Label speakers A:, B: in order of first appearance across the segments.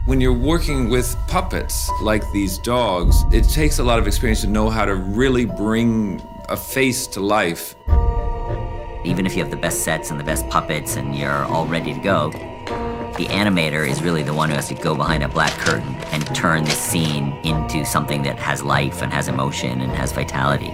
A: When you're working with puppets like these dogs, it takes a lot of experience to know how to really bring a face to life.
B: Even if you have the best sets and the best puppets and you're all ready to go, the animator is really the one who has to go behind a black curtain and turn this scene into something that has life and has emotion and has vitality.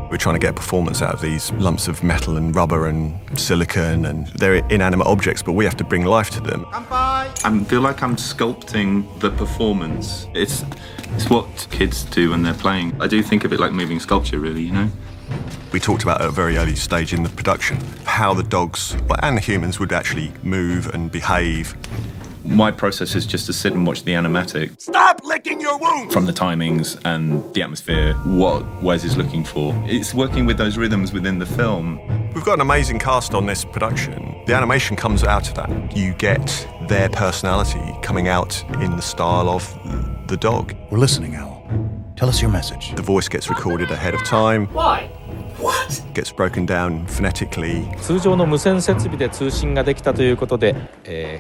C: We're trying to get performance out of these lumps of metal and rubber and silicon, and they're inanimate objects, but we have to bring life to them.
D: I feel like I'm sculpting the performance. It's what kids do when they're playing. I do think of it like moving sculpture, really, you know?
C: We talked about at a very early stage in the production how the dogs and the humans would actually move and behave.
D: My process is just to sit and watch the animatic.
C: Stop licking your wound!
D: From the timings and the atmosphere, what Wes is looking for. It's working with those rhythms within the film.
C: We've got an amazing cast on this production. The animation comes out of that. You get their personality coming out in the style of the dog.
E: We're listening, Owl. Tell us your message.
C: The voice gets recorded ahead of time.
F: Why? What?
C: Gets broken down phonetically.
G: 通常の無線設備で通信ができたということで、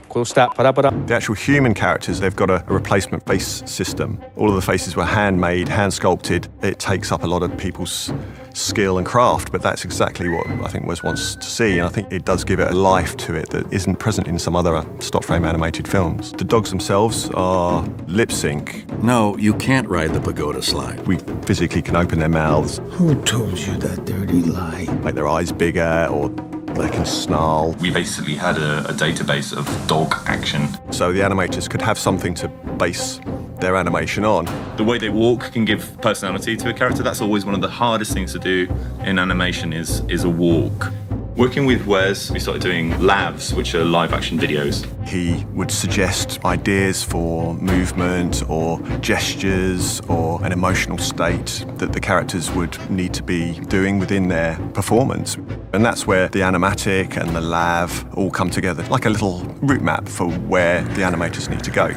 G: こうしたパラパラ。
C: The actual human characters, they've got a replacement face system. All of the faces were handmade, hand sculpted. It takes up a lot of people's skill and craft, but that's exactly what I think Wes wants to see, and I think it does give it a life to it that isn't present in some other stop frame animated films. The dogs themselves are lip sync.
E: No, you can't ride the pagoda slide.
C: We physically can open their mouths.
E: Who told you that dirty lie?
C: Make their eyes bigger, or they can snarl.
D: We basically had a database of dog action.
C: So the animators could have something to base their animation on.
D: The way they walk can give personality to a character. That's always one of the hardest things to do in animation is a walk. Working with Wes, we started doing labs, which are live action videos.
C: He would suggest ideas for movement or gestures or an emotional state that the characters would need to be doing within their performance. And that's where the animatic and the lav all come together, like a little route map for where the animators need to go.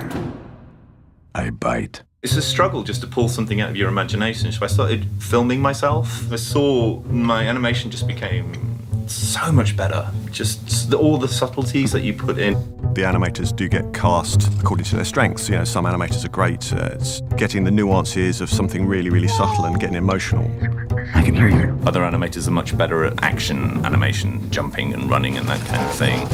E: I bite.
D: It's a struggle just to pull something out of your imagination. So I started filming myself. I saw my animation just became so much better. Just all the subtleties that you put in.
C: The animators do get cast according to their strengths. You know, some animators are great at getting the nuances of something really, really subtle and getting emotional.
E: I can hear you.
D: Other animators are much better at action animation, jumping and running and that kind of thing.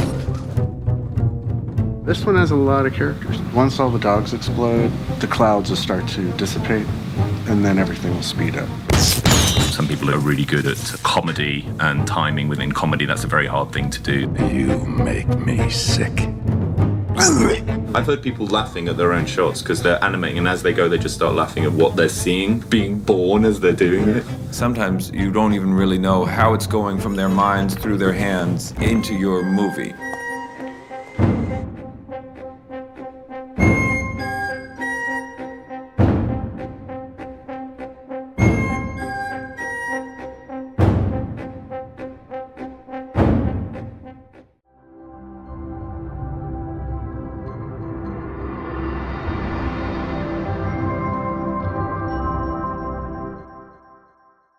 H: This one has a lot of characters. Once all the dogs explode, the clouds will start to dissipate, and then everything will speed up.
D: Some people are really good at comedy and timing within comedy. That's a very hard thing to do.
E: You make me sick.
D: I've heard people laughing at their own shots because they're animating, and as they go, they just start laughing at what they're seeing, being born as they're doing it.
A: Sometimes you don't even really know how it's going from their minds through their hands into your movie.